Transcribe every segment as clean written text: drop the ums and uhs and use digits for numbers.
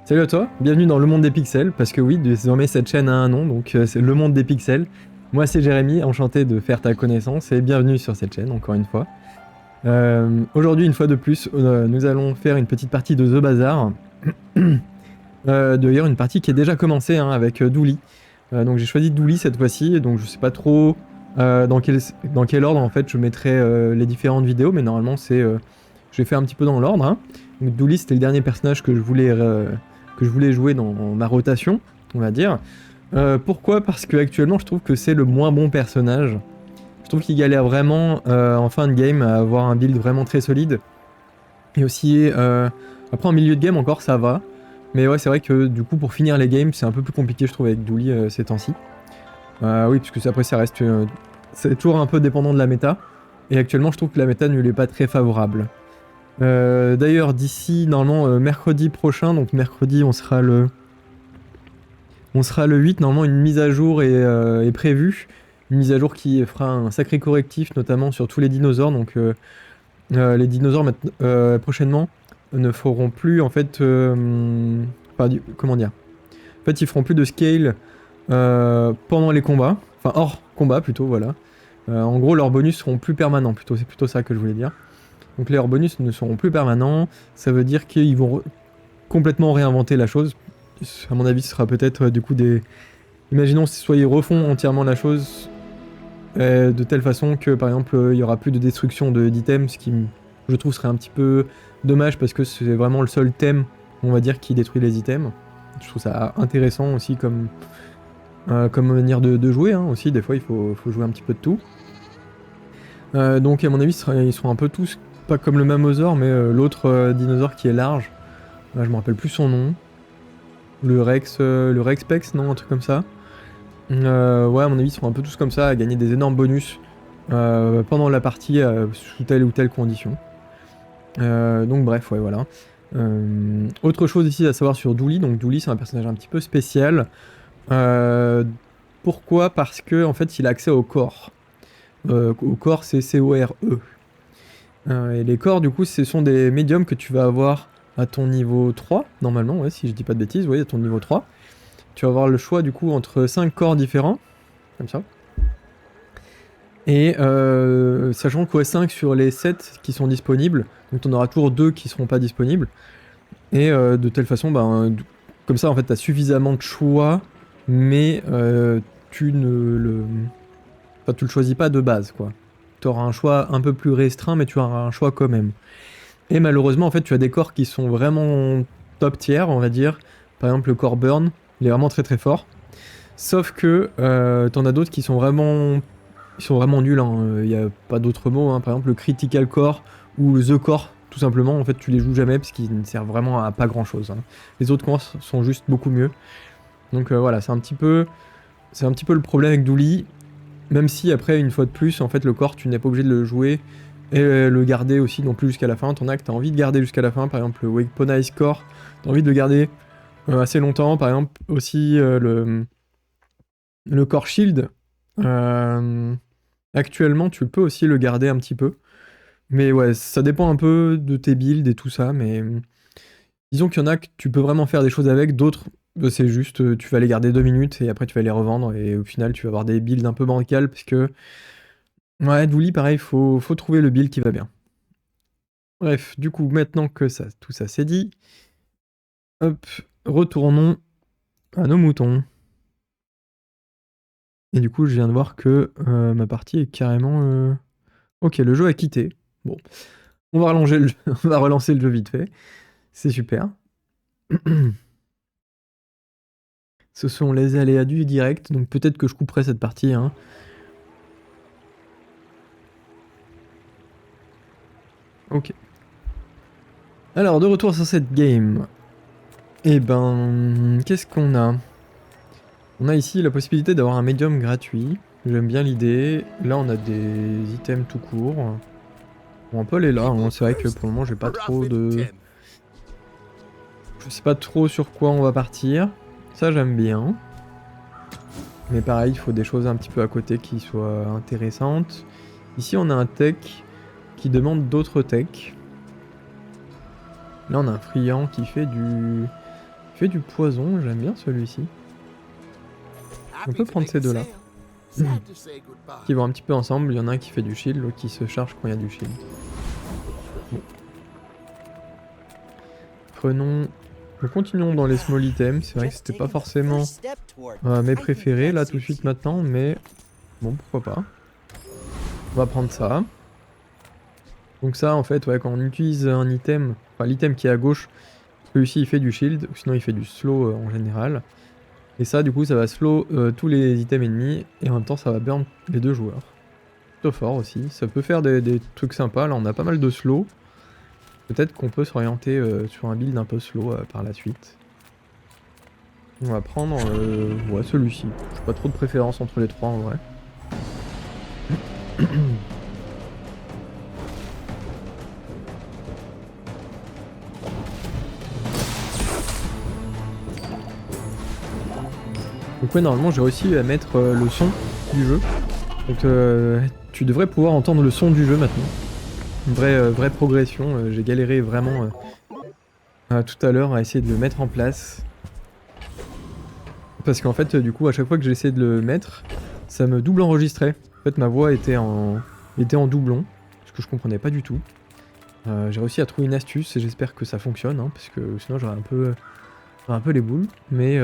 Salut à toi, bienvenue dans Le Monde des Pixels, parce que oui, désormais cette chaîne a un nom, donc c'est Le Monde des Pixels. Moi c'est Jérémy, enchanté de faire ta connaissance et bienvenue sur cette chaîne, encore une fois. Aujourd'hui, une fois de plus, nous allons faire une petite partie de The Bazaar. D'ailleurs, une partie qui est déjà commencée hein, avec Douli. Donc j'ai choisi Douli cette fois-ci, donc je sais pas trop dans quel ordre en fait je mettrai les différentes vidéos, mais normalement je vais faire un petit peu dans l'ordre. Hein. Donc Douli c'était le dernier personnage que je voulais jouer dans ma rotation, on va dire. Pourquoi? Parce que actuellement je trouve que c'est le moins bon personnage. Je trouve qu'il galère vraiment en fin de game à avoir un build vraiment très solide. Et aussi, après en milieu de game encore ça va. Mais ouais, c'est vrai que du coup pour finir les games c'est un peu plus compliqué je trouve avec Douli ces temps-ci. Oui, puisque après ça reste... c'est toujours un peu dépendant de la méta. Et actuellement je trouve que la méta ne lui est pas très favorable. D'ailleurs d'ici normalement mercredi prochain, donc mercredi on sera le 8, normalement une mise à jour est prévue. Une mise à jour qui fera un sacré correctif, notamment sur tous les dinosaures. Donc les dinosaures prochainement ne feront plus en fait... comment dire? En fait ils feront plus de scale pendant les combats. Enfin hors combat plutôt, voilà. En gros leurs bonus seront plus permanents plutôt, c'est plutôt ça que je voulais dire. Donc leurs bonus ne seront plus permanents, ça veut dire qu'ils vont complètement réinventer la chose. À mon avis, ce sera peut-être du coup des... Imaginons soit ils refont entièrement la chose de telle façon que par exemple il y aura plus de destruction d'items, ce qui je trouve serait un petit peu dommage parce que c'est vraiment le seul thème, on va dire, qui détruit les items. Je trouve ça intéressant aussi comme manière de jouer hein, aussi, des fois il faut jouer un petit peu de tout. Donc à mon avis ils seront un peu tous, pas comme le Mamosaur, mais l'autre dinosaure qui est large. Je me rappelle plus son nom. Le Rexpex, non, un truc comme ça. Ouais, à mon avis, ils seront un peu tous comme ça, à gagner des énormes bonus pendant la partie sous telle ou telle condition. Donc bref, ouais, voilà. Autre chose ici à savoir sur Douli. Donc Douli, c'est un personnage un petit peu spécial. Pourquoi? Parce que en fait, il a accès au corps. Au corps, c'est C-O-R-E. Et les corps, du coup, ce sont des médiums que tu vas avoir à ton niveau 3, normalement, ouais, si je dis pas de bêtises, oui, à ton niveau 3. Tu vas avoir le choix, du coup, entre 5 corps différents, comme ça. Et sachant que 5 sur les 7 qui sont disponibles, donc tu en auras toujours 2 qui seront pas disponibles. Et de telle façon, comme ça, en fait, tu as suffisamment de choix, mais tu le choisis pas de base, quoi. Tu auras un choix un peu plus restreint, mais tu auras un choix quand même. Et malheureusement, en fait, tu as des corps qui sont vraiment top tier, on va dire. Par exemple, le corps Burn, il est vraiment très très fort. Sauf que t'en as d'autres qui sont vraiment... Ils sont vraiment nuls, il n'y a pas d'autre mot. Hein. Par exemple, le Critical Core ou le The Core, tout simplement, en fait, tu les joues jamais parce qu'ils ne servent vraiment à pas grand chose. Hein. Les autres corps sont juste beaucoup mieux. Donc voilà, c'est un petit peu le problème avec Douli. Même si après, une fois de plus, en fait, le corps, tu n'es pas obligé de le jouer et le garder aussi non plus jusqu'à la fin. T'en as que t'as envie de garder jusqu'à la fin, par exemple le Weaponize Core, t'as envie de le garder assez longtemps. Par exemple aussi le Core Shield. Actuellement, tu peux aussi le garder un petit peu. Mais ouais, ça dépend un peu de tes builds et tout ça, mais disons qu'il y en a que tu peux vraiment faire des choses avec, d'autres c'est juste tu vas les garder 2 minutes et après tu vas les revendre et au final tu vas avoir des builds un peu bancales parce que ouais, Douli pareil, faut trouver le build qui va bien. Bref, du coup, maintenant que tout ça c'est dit, hop, retournons à nos moutons. Et du coup, je viens de voir que ma partie est carrément... Ok, le jeu a quitté. Bon, on va on va relancer le jeu vite fait. C'est super. Ce sont les aléas du direct, donc peut-être que je couperai cette partie. Hein. Ok. Alors, de retour sur cette game. Eh ben, qu'est-ce qu'on a? On a ici la possibilité d'avoir un médium gratuit. J'aime bien l'idée. Là, on a des items tout court. Bon, Paul est là. Hein. C'est vrai que pour le moment, j'ai pas trop de... Je sais pas trop sur quoi on va partir. Ça, j'aime bien. Mais pareil, il faut des choses un petit peu à côté qui soient intéressantes. Ici, on a un tech qui demande d'autres techs. Là, on a un friand qui fait Il fait du poison, j'aime bien celui-ci. On peut prendre ces deux-là. Qui vont un petit peu ensemble, il y en a un qui fait du shield, l'autre qui se charge quand il y a du shield. Bon. Prenons... Continuons dans les small items, c'est vrai que c'était pas forcément mes préférés là tout de suite maintenant, mais bon pourquoi pas. On va prendre ça. Donc ça en fait, ouais, quand on utilise un item, enfin l'item qui est à gauche, celui-ci il fait du shield, ou sinon il fait du slow en général. Et ça du coup ça va slow tous les items ennemis, et en même temps ça va burn les deux joueurs. Plutôt fort aussi, ça peut faire des trucs sympas, là on a pas mal de slow. Peut-être qu'on peut s'orienter sur un build un peu slow par la suite. On va prendre ouais, celui-ci. J'ai pas trop de préférence entre les trois en vrai. Donc ouais, normalement j'ai réussi à mettre le son du jeu. Donc tu devrais pouvoir entendre le son du jeu maintenant. Une vraie progression. J'ai galéré vraiment tout à l'heure à essayer de le mettre en place. Parce qu'en fait, du coup, à chaque fois que j'essayais de le mettre, ça me double enregistrait. En fait, ma voix était en doublon, ce que je comprenais pas du tout. J'ai réussi à trouver une astuce et j'espère que ça fonctionne, hein, parce que sinon j'aurais un peu les boules. Mais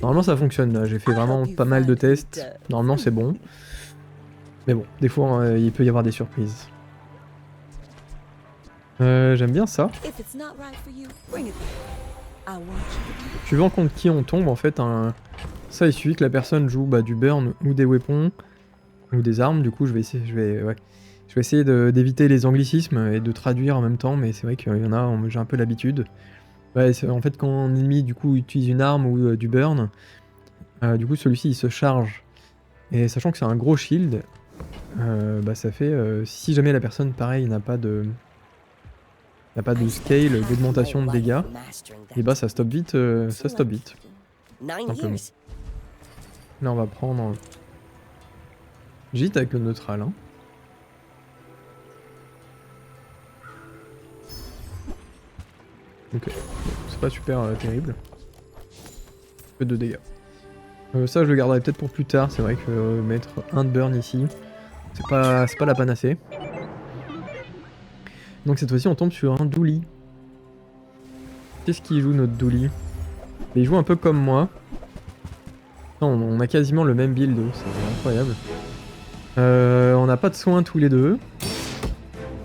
normalement ça fonctionne là. J'ai fait vraiment pas mal de tests. Normalement c'est bon. Mais bon, des fois il peut y avoir des surprises. J'aime bien ça. Suivant contre qui on tombe, en fait, ça il suffit que la personne joue du burn ou des weapons ou des armes. Du coup, je vais essayer d'éviter les anglicismes et de traduire en même temps, mais c'est vrai qu'il y en a, j'ai un peu l'habitude. Ouais, en fait, quand un ennemi du coup utilise une arme ou du burn, du coup celui-ci il se charge. Et sachant que c'est un gros shield, ça fait si jamais la personne pareil n'a pas de scale d'augmentation de dégâts, et ça stoppe vite, simplement. Là on va prendre J'hésite avec le neutral, hein. Ok, c'est pas super terrible. Peu de dégâts. Ça je le garderai peut-être pour plus tard, c'est vrai que mettre un de burn ici, c'est pas la panacée. Donc cette fois-ci on tombe sur un Dooley. Qu'est-ce qu'il joue notre Dooley? Il joue un peu comme moi. Non, on a quasiment le même build, c'est incroyable. On n'a pas de soins tous les deux.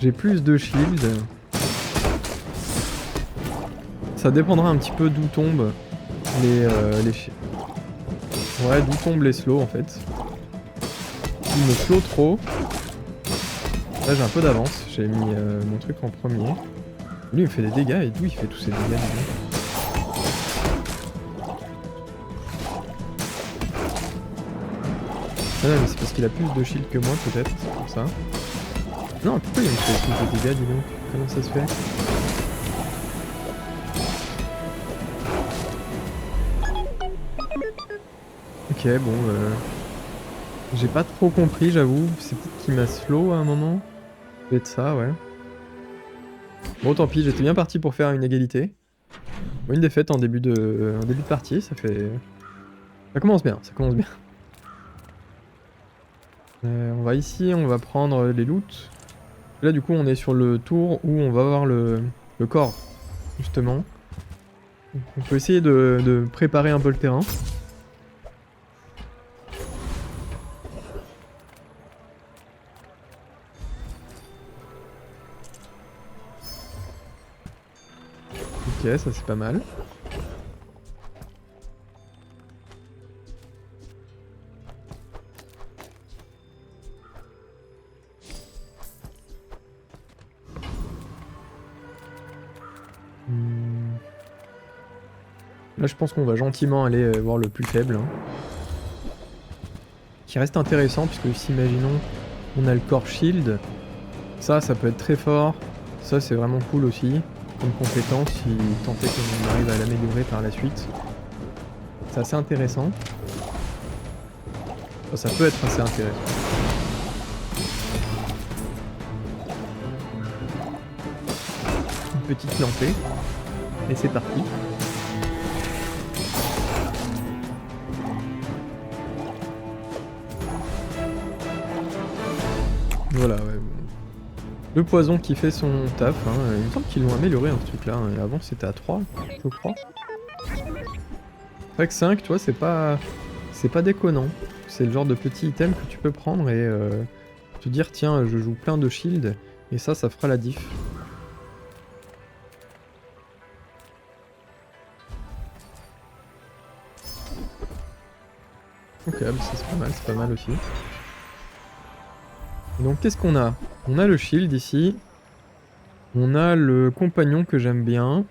J'ai plus de shield. Ça dépendra un petit peu d'où tombent les ouais, d'où tombent les slows en fait. S'il me slow trop, là j'ai un peu d'avance, j'ai mis mon truc en premier. Lui il me fait des dégâts et d'où il fait tous ces dégâts? Ah non mais c'est parce qu'il a plus de shield que moi peut-être, c'est pour ça. Non, pourquoi il me fait plus de dégâts, dis donc? Comment ça se fait? Ok, bon, j'ai pas trop compris, j'avoue. C'est peut-être qu'il m'a slow à un moment. Peut-être ça, ouais. Bon, tant pis, j'étais bien parti pour faire une égalité. Bon, une défaite en début de partie, ça fait... Ça commence bien, ça commence bien. On va ici, on va prendre les loots. Là, du coup, on est sur le tour où on va avoir le corps, justement. On peut essayer de préparer un peu le terrain. Ok, ça c'est pas mal. Là je pense qu'on va gentiment aller voir le plus faible. Hein. Qui reste intéressant puisque si imaginons on a le corps shield, ça peut être très fort. Ça c'est vraiment cool aussi. Comme compétence si tant est qu'on arrive à l'améliorer par la suite. C'est assez intéressant. Enfin, ça peut être assez intéressant. Une petite lampée. Et c'est parti. Voilà, ouais. Bon. Le poison qui fait son taf, hein. Il me semble qu'ils l'ont amélioré ce truc là, hein. Avant c'était à 3, je crois. C'est vrai que 5, tu vois, c'est pas déconnant. C'est le genre de petit item que tu peux prendre et te dire tiens, je joue plein de shield et ça fera la diff. Ok, bah c'est pas mal aussi. Et donc qu'est-ce qu'on a? On a le shield ici. On a le compagnon que j'aime bien.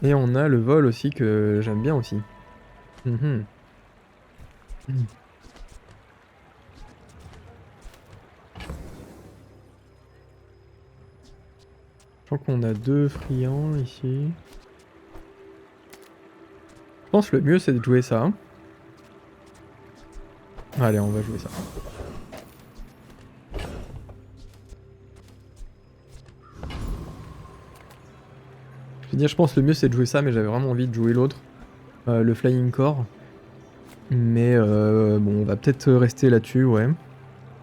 Et on a le vol aussi que j'aime bien aussi. Mhm. Je crois qu'on a 2 friands ici. Je pense que le mieux c'est de jouer ça. Allez, on va jouer ça. Je veux dire, je pense que le mieux c'est de jouer ça, mais j'avais vraiment envie de jouer l'autre. Le Flying Core. Mais bon, on va peut-être rester là-dessus, ouais.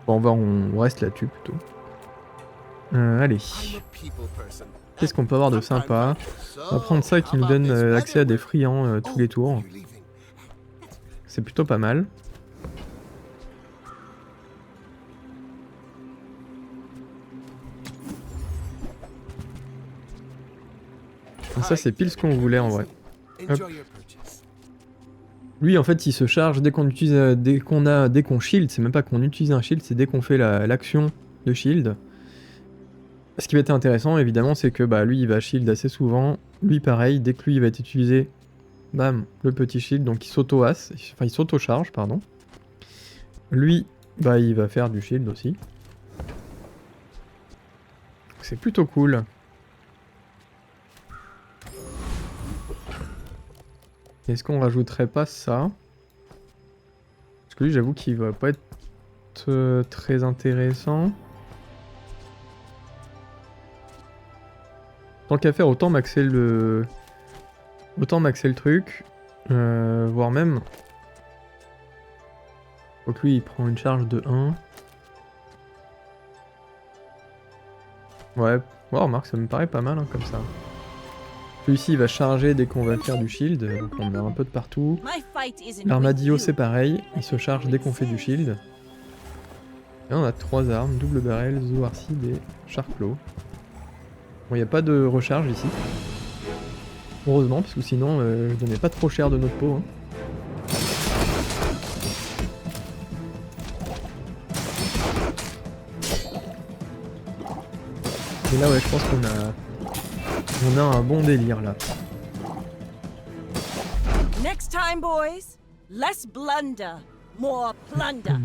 Enfin, on reste là-dessus plutôt. Allez. Qu'est-ce qu'on peut avoir de sympa? On va prendre ça qui nous donne accès à des friands tous les tours. C'est plutôt pas mal. Et ça c'est pile ce qu'on voulait en vrai. Hop. Lui en fait il se charge dès qu'on utilise, dès qu'on shield, c'est même pas qu'on utilise un shield, c'est dès qu'on fait l'action de shield. Ce qui va être intéressant évidemment c'est que bah lui il va shield assez souvent, lui pareil, dès que lui il va être utilisé, bam, le petit shield, donc il s'auto-as, enfin il s'auto-charge pardon. Lui bah il va faire du shield aussi. C'est plutôt cool. Est-ce qu'on rajouterait pas ça? Parce que lui j'avoue qu'il va pas être très intéressant. Tant qu'à faire, autant maxer le truc, voire même. Donc lui il prend une charge de 1. Ouais, oh, remarque, ça me paraît pas mal hein, comme ça. Celui-ci il va charger dès qu'on va faire du shield, donc on a un peu de partout. L'armadillo c'est pareil, il se charge dès qu'on fait du shield. Et on a 3 armes, double barrel, Zoarcide et Sharkclaw. Bon, il n'y a pas de recharge ici. Heureusement, parce que sinon je donnais pas trop cher de notre peau. Hein. Et là ouais, je pense qu'on a un bon délire là. Next time, boys, less blunder, more plunder.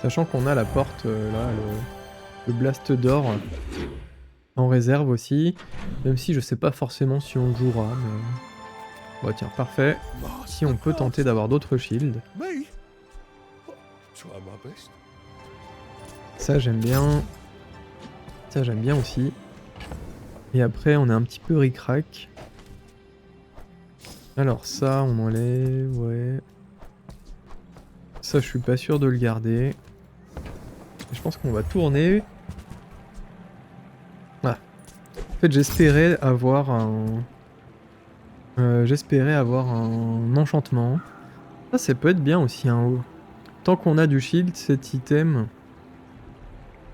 Sachant qu'on a la porte là, le blast d'or en réserve aussi, même si je sais pas forcément si on le jouera, mais... Bon tiens, parfait. Si on peut tenter d'avoir d'autres shields. Ça j'aime bien. Ça j'aime bien aussi. Et après on est un petit peu ric-rac. Alors ça on enlève, ouais. Ça je suis pas sûr de le garder. Je pense qu'on va tourner. Ah. En fait j'espérais avoir un... enchantement. Ça peut être bien aussi hein. Tant qu'on a du shield, cet item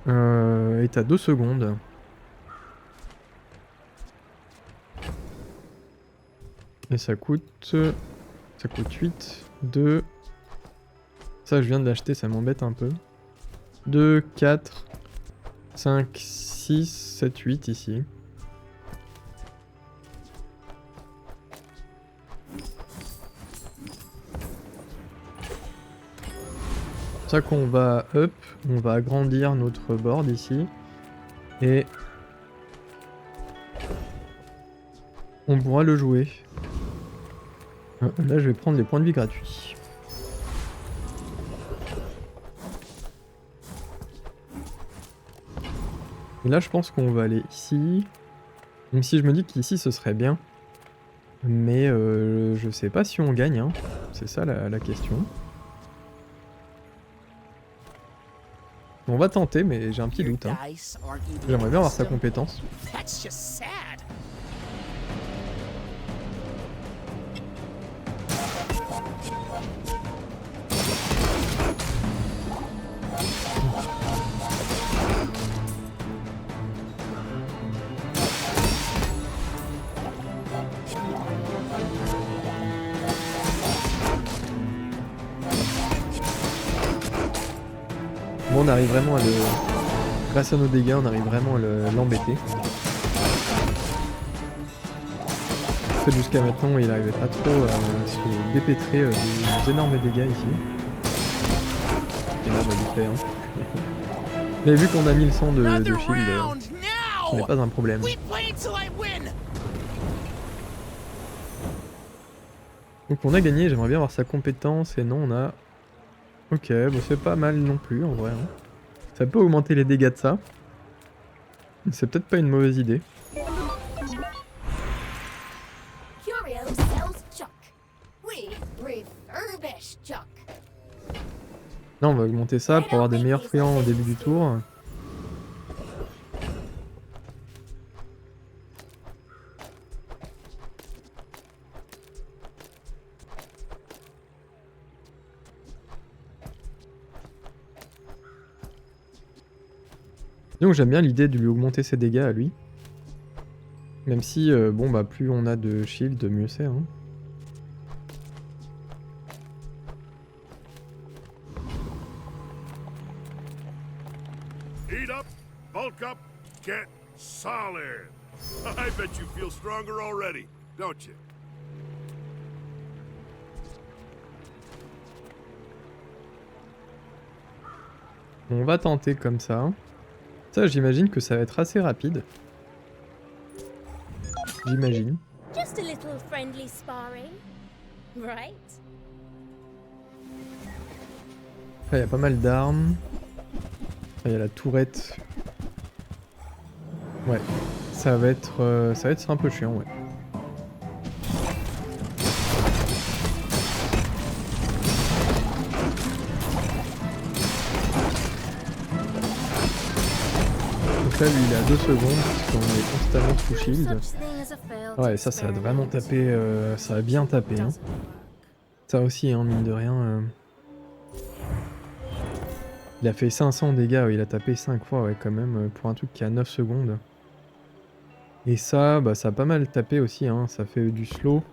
est à 2 secondes. Et ça coûte 8, 2. Ça je viens de l'acheter, ça m'embête un peu. 2, 4, 5, 6, 7, 8 ici. C'est ça qu'on va up, on va agrandir notre board ici. Et on pourra le jouer. Là je vais prendre les points de vie gratuits. Et là je pense qu'on va aller ici. Même si je me dis qu'ici ce serait bien. Mais je sais pas si on gagne, hein. C'est ça la question. On va tenter, mais j'ai un petit doute. Hein. J'aimerais bien avoir sa compétence. Bon, on arrive vraiment à le... Grâce à nos dégâts, on arrive vraiment à l'embêter. En fait, jusqu'à maintenant, il n'arrivait pas trop à se dépêtrer des énormes dégâts ici. Énorme vite fait, hein. Mais vu qu'on a 1100 de shield, ce n'est pas un problème. Donc on a gagné, j'aimerais bien avoir sa compétence, et non, on a... Ok, bon c'est pas mal non plus en vrai. Hein. Ça peut augmenter les dégâts de ça. C'est peut-être pas une mauvaise idée. Là on va augmenter ça pour avoir des meilleurs friands au début du tour. Donc j'aime bien l'idée de lui augmenter ses dégâts à lui. Même si, bon bah plus on a de shield, mieux c'est. Hein. Heat up, bulk up, get solid. I bet you feel stronger already, don't you? On va tenter comme ça. Ça, j'imagine que ça va être assez rapide. J'imagine. Just a little friendly sparring, right? Après, il y a pas mal d'armes. Il y a la tourette. Ouais, ça va être un peu chiant, ouais. Donc là, lui, il est à 2 secondes, parce qu'on est constamment sous shield. Ouais, ça a vraiment tapé, ça a bien tapé. Hein. Ça aussi, hein, mine de rien. Il a fait 500 dégâts, ouais, il a tapé 5 fois, ouais, quand même, pour un truc qui a 9 secondes. Et ça, bah, ça a pas mal tapé aussi, hein, ça fait du slow.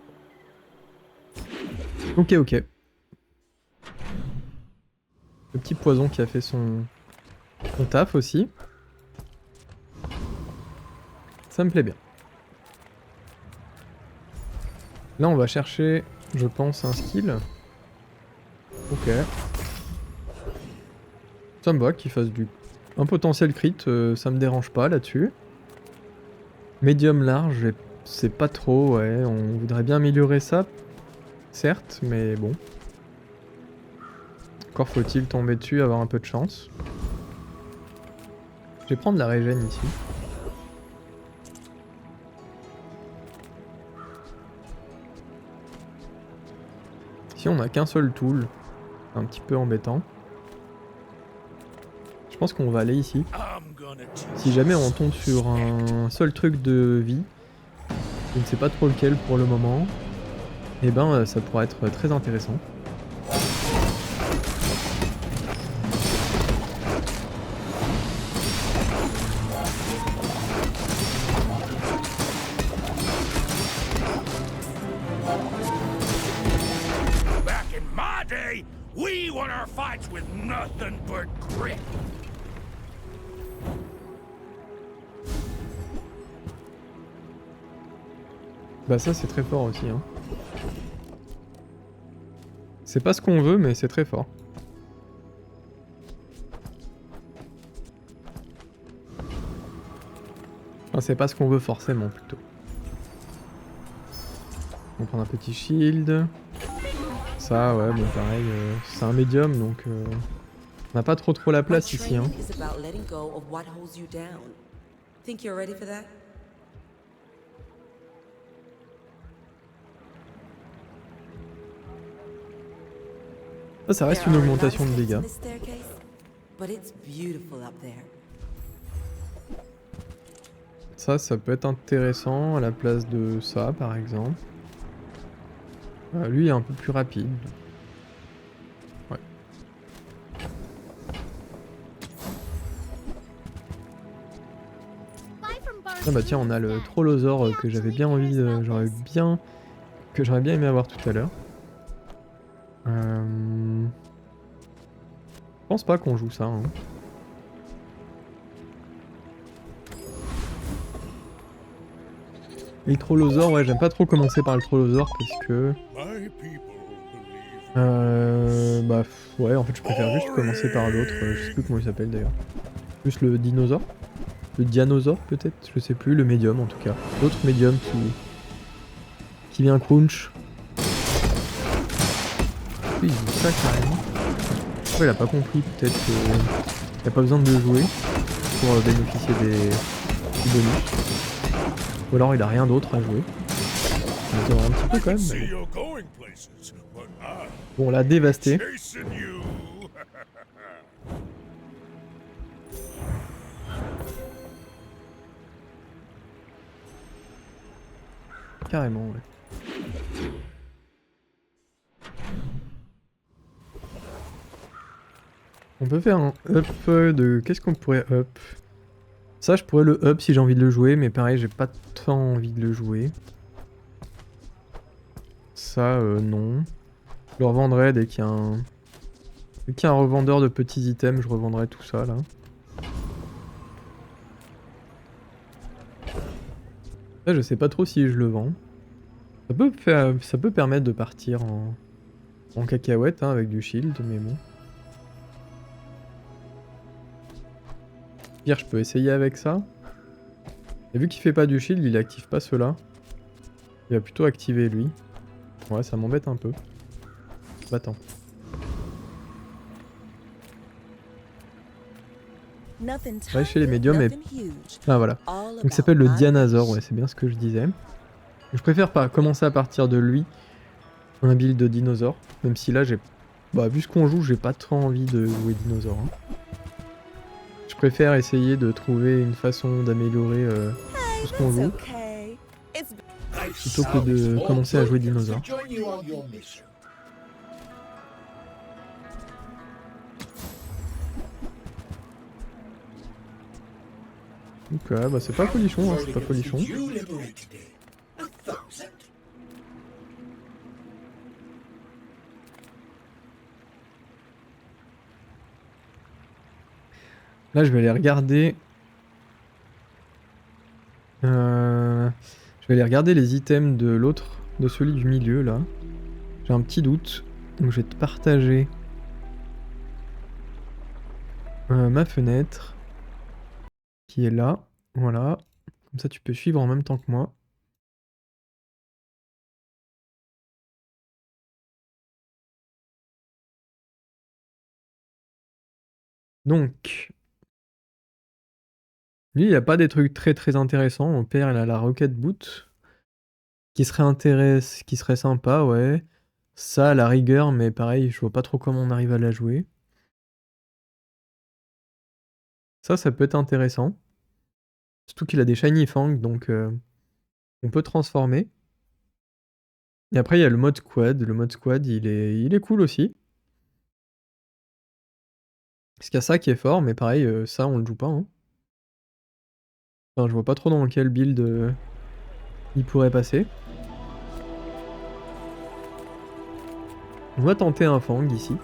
Ok. Le petit poison qui a fait son taf aussi. Ça me plaît bien. Là, on va chercher, je pense, un skill. Ok. Ça me va qu'il fasse un potentiel crit, ça me dérange pas là-dessus. Médium large, c'est pas trop, ouais, on voudrait bien améliorer ça, certes, mais bon. Encore faut-il tomber dessus, avoir un peu de chance. Je vais prendre la régène ici. Ici on a qu'un seul tool, un petit peu embêtant. Je pense qu'on va aller ici. Si jamais on tombe sur un seul truc de vie, je ne sais pas trop lequel pour le moment, et ben ça pourrait être très intéressant. Back in my day, we won our fights with nothing but grit. Bah ça c'est très fort aussi. Hein. C'est pas ce qu'on veut mais c'est très fort. Enfin, c'est pas ce qu'on veut forcément plutôt. On prend un petit shield. Ça ouais bon pareil, c'est un médium donc on n'a pas trop la place ici. Hein. Ça reste une augmentation de dégâts. but it's beautiful up there. Ça peut être intéressant à la place de ça, par exemple. Lui est un peu plus rapide. Ouais. Ah bah tiens, on a le Trollosor que j'avais bien envie de... que j'aurais bien aimé avoir tout à l'heure. Je pense pas qu'on joue ça. Hein. Et le Trollosor, ouais, j'aime pas trop commencer par le Trollosor parce que... bah ouais, en fait je préfère juste commencer par l'autre, je sais plus comment il s'appelle d'ailleurs. Juste le dinosaure. Le Dianosaure peut-être, je sais plus, le médium en tout cas. L'autre médium qui vient crunch. Oui, il dit ça carrément. Ouais, il a pas compris, peut-être qu'il n'y a pas besoin de le jouer pour bénéficier du bonus. Ou alors il a rien d'autre à jouer. On attendra un petit peu quand même. Mais bon, on l'a dévasté. Carrément, ouais. On peut faire un up de... Qu'est-ce qu'on pourrait up? Ça, je pourrais le up si j'ai envie de le jouer, mais pareil, j'ai pas tant envie de le jouer. Ça, non. Je le revendrai dès qu'il y a un... Dès qu'il y a un revendeur de petits items, je revendrai tout ça, là. Là, je sais pas trop si je le vends. Ça peut permettre de partir en cacahuète, hein, avec du shield, mais bon. Pire, je peux essayer avec ça. Et vu qu'il fait pas du shield, il active pas ceux-là. Il va plutôt activer lui. Ouais, ça m'embête un peu. Bah attends. Ouais, chez les médiums et... Ah voilà. Donc il s'appelle le Dianosaure, ouais, c'est bien ce que je disais. Je préfère pas commencer à partir de lui un build de dinosaure. Même si là, j'ai... Bah, vu ce qu'on joue, j'ai pas trop envie de jouer dinosaure. Hein. Je préfère essayer de trouver une façon d'améliorer tout ce qu'on joue. Plutôt que de commencer à jouer dinosaure. Ok, bah c'est pas folichon, hein, c'est pas folichon. Là, je vais aller regarder. Je vais aller regarder les items de l'autre, de celui du milieu là. J'ai un petit doute, donc je vais te partager ma fenêtre qui est là. Voilà, comme ça tu peux suivre en même temps que moi. Donc, lui, il n'y a pas des trucs très intéressants. Mon père, il a la Rocket Boot. Qui serait sympa, ouais. Ça, à la rigueur, mais pareil, je vois pas trop comment on arrive à la jouer. Ça peut être intéressant. Surtout qu'il a des Shiny Fang, donc on peut transformer. Et après, il y a le mode squad. Le mode squad, il est cool aussi. Parce qu'il y a ça qui est fort, mais pareil, ça, on le joue pas. Hein. Enfin, je vois pas trop dans quel build il pourrait passer. On va tenter un Fang ici.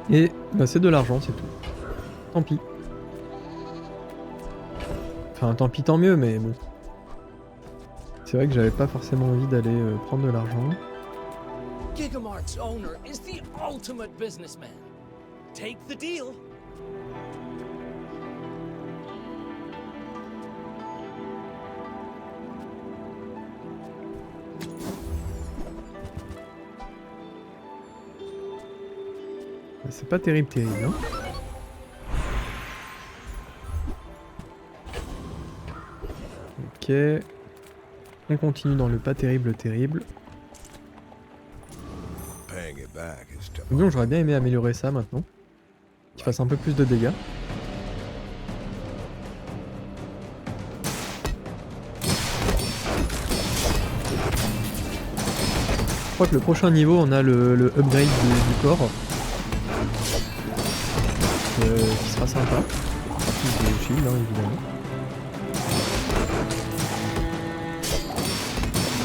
Et bah, c'est de l'argent, c'est tout. Tant pis. Enfin, tant pis, tant mieux, mais bon. C'est vrai que j'avais pas forcément envie d'aller prendre de l'argent. Gigamart's owner is the ultimate businessman. Take the deal. C'est pas terrible, hein. Ok. On continue dans le pas terrible. Paying it back is tough. Donc j'aurais bien aimé améliorer ça maintenant. Qu'il fasse un peu plus de dégâts. Je crois que le prochain niveau, on a le upgrade du corps. Qui sera sympa. Plus de shield, hein, évidemment.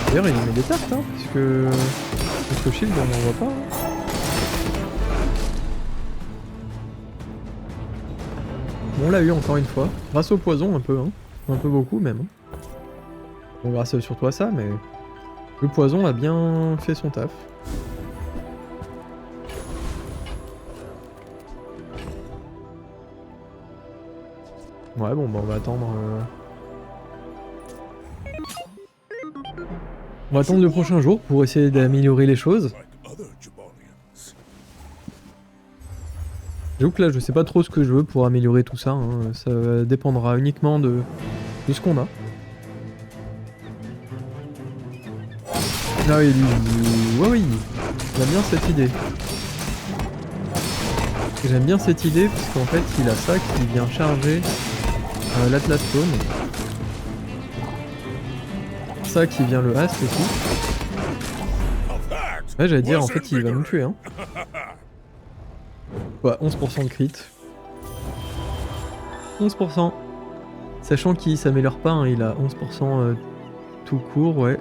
D'ailleurs, il met des tartes, hein, parce que notre shield, on n'en voit pas. Hein. Bon, on l'a eu encore une fois. Grâce au poison, un peu, hein. Un peu beaucoup, même. Hein. Bon, grâce surtout à ça, mais... Le poison a bien fait son taf. Ouais, bon, bah on va attendre... On va attendre le prochain jour pour essayer d'améliorer les choses. Like other Jabalians. J'avoue que là, je sais pas trop ce que je veux pour améliorer tout ça. Hein. Ça dépendra uniquement de ce qu'on a. Ah oui, lui, ouais, oui, j'aime bien cette idée. J'aime bien cette idée parce qu'en fait, il a ça qui vient charger l'Atlas Stone. Ça qui vient le Hast aussi. Ouais, j'allais dire, en fait, il va nous tuer. Hein. Ouais, 11% de crit. 11%. Sachant qu'il s'améliore pas, hein, il a 11% tout court, ouais.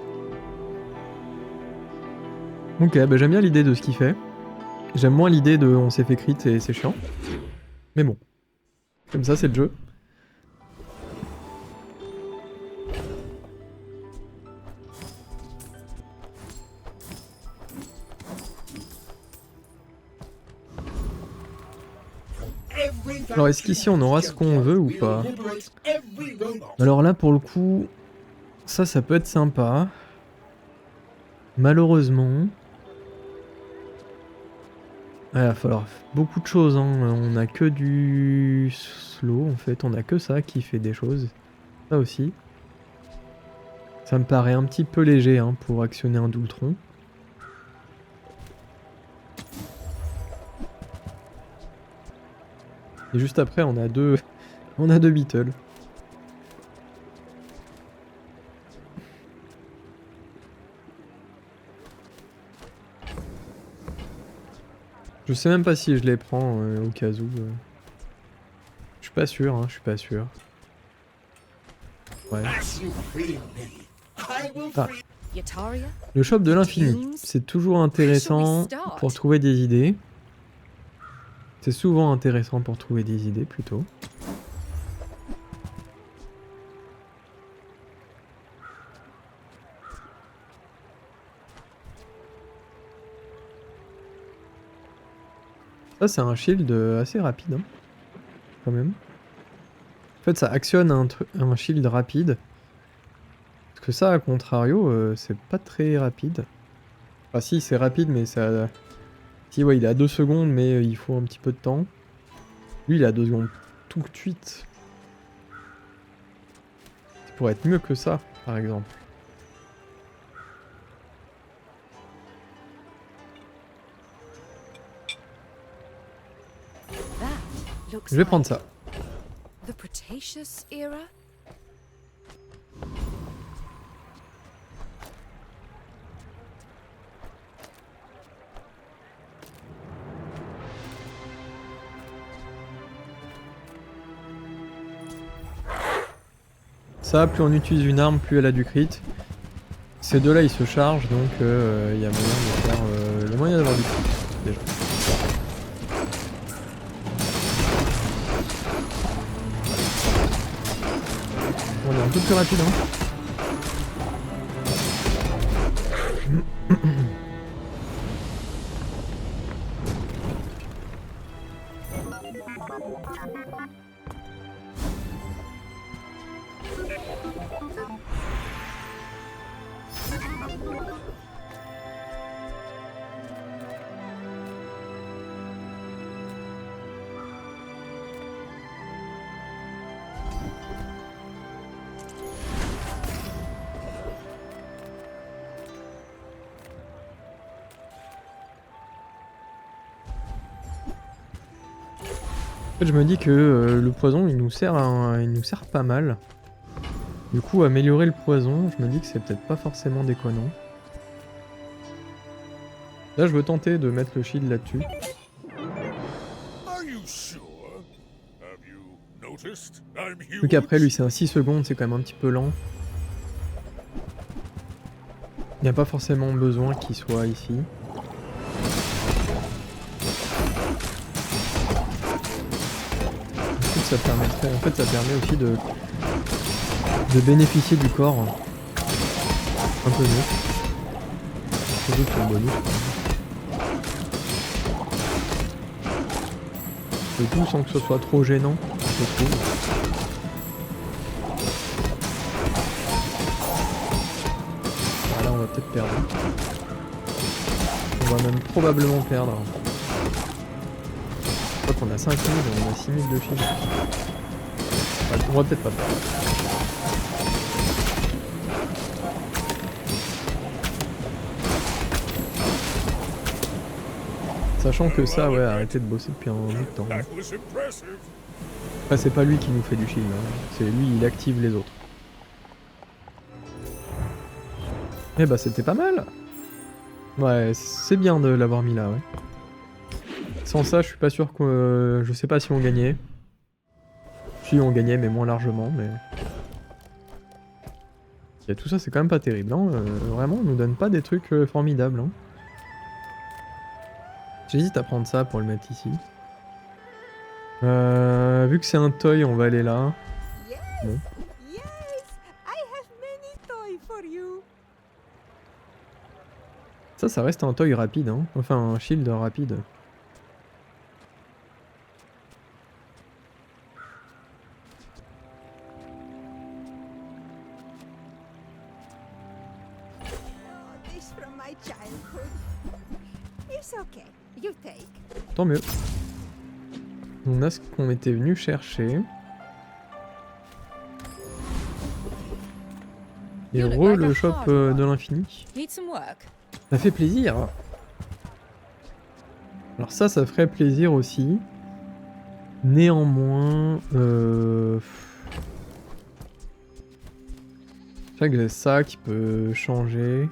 Ok, bah j'aime bien l'idée de ce qu'il fait. J'aime moins l'idée de on s'est fait crit et c'est chiant. Mais bon. Comme ça, c'est le jeu. Alors est-ce qu'ici on aura ce qu'on veut ou pas? Alors là pour le coup, ça peut être sympa. Malheureusement... il va falloir beaucoup de choses, hein. On a que du slow en fait, on a que ça qui fait des choses. Ça aussi. Ça me paraît un petit peu léger hein, pour actionner un Doultron. Et juste après on a deux Beetles. Je sais même pas si je les prends au cas où. Je suis pas sûr, hein, je suis pas sûr. Ouais. Ah. Yataria? Le shop de l'infini, c'est toujours intéressant pour trouver des idées. C'est souvent intéressant pour trouver des idées plutôt. Ça c'est un shield assez rapide, hein, quand même. En fait ça actionne un shield rapide. Parce que ça, à contrario, c'est pas très rapide. Enfin si, c'est rapide, mais ça... Si, ouais, il est à 2 secondes, mais il faut un petit peu de temps. Lui, il est à 2 secondes tout de suite. Ça pourrait être mieux que ça, par exemple. Je vais prendre ça. The Cretaceous era? Ça, plus on utilise une arme, plus elle a du crit. Ces deux-là, ils se chargent, donc il y a moyen de faire le moyen d'avoir du crit, déjà. On est un peu plus rapide, hein. En fait, je me dis que le poison il nous sert pas mal. Du coup, améliorer le poison, je me dis que c'est peut-être pas forcément déconnant. Là, je veux tenter de mettre le shield là-dessus. Are you sure? Have you noticed? I'm Vu qu'après, huge. lui, c'est un 6 secondes, c'est quand même un petit peu lent. Il n'y a pas forcément besoin qu'il soit ici. Ça permettrait, en fait, ça permet aussi de bénéficier du corps un peu mieux. Surtout que c'est un bonus. Le tout sans que ce soit trop gênant, je trouve. Voilà, on va peut-être perdre. On va même probablement perdre. Je crois qu'on a 5000 et on a 6000 de shield. Ouais, on va peut-être pas perdre. Sachant que ça, ouais, arrêtez de bosser depuis un bout de temps. That was impressive. Enfin, c'est pas lui qui nous fait du shield, hein. C'est lui, il active les autres. Eh bah c'était pas mal. Ouais, c'est bien de l'avoir mis là, ouais. Sans ça, je suis pas sûr que... je sais pas si on gagnait. Si on gagnait, mais moins largement, mais... Et tout ça, c'est quand même pas terrible, hein. Vraiment, on nous donne pas des trucs formidables, hein. J'hésite à prendre ça pour le mettre ici. Vu que c'est un toy, on va aller là. Bon. Yes, I have many toys for you. Ça reste un toy rapide, hein. Enfin, un shield rapide. Oh, this from my childhood. It's okay. You take. Tant mieux. On a ce qu'on était venu chercher. Et re le shop de l'infini. Need some work? Ça fait plaisir. Alors ça ferait plaisir aussi. Néanmoins... Je sais que j'ai ça qui peut changer.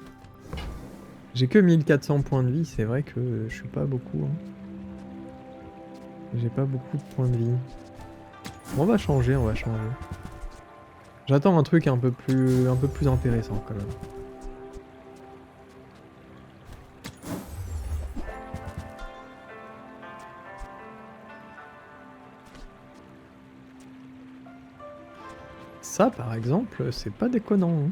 J'ai que 1400 points de vie, c'est vrai que je suis pas beaucoup. Hein. J'ai pas beaucoup de points de vie. Bon, on va changer, on va changer. J'attends un truc un peu plus intéressant quand même. Ça, par exemple, c'est pas déconnant. Hein.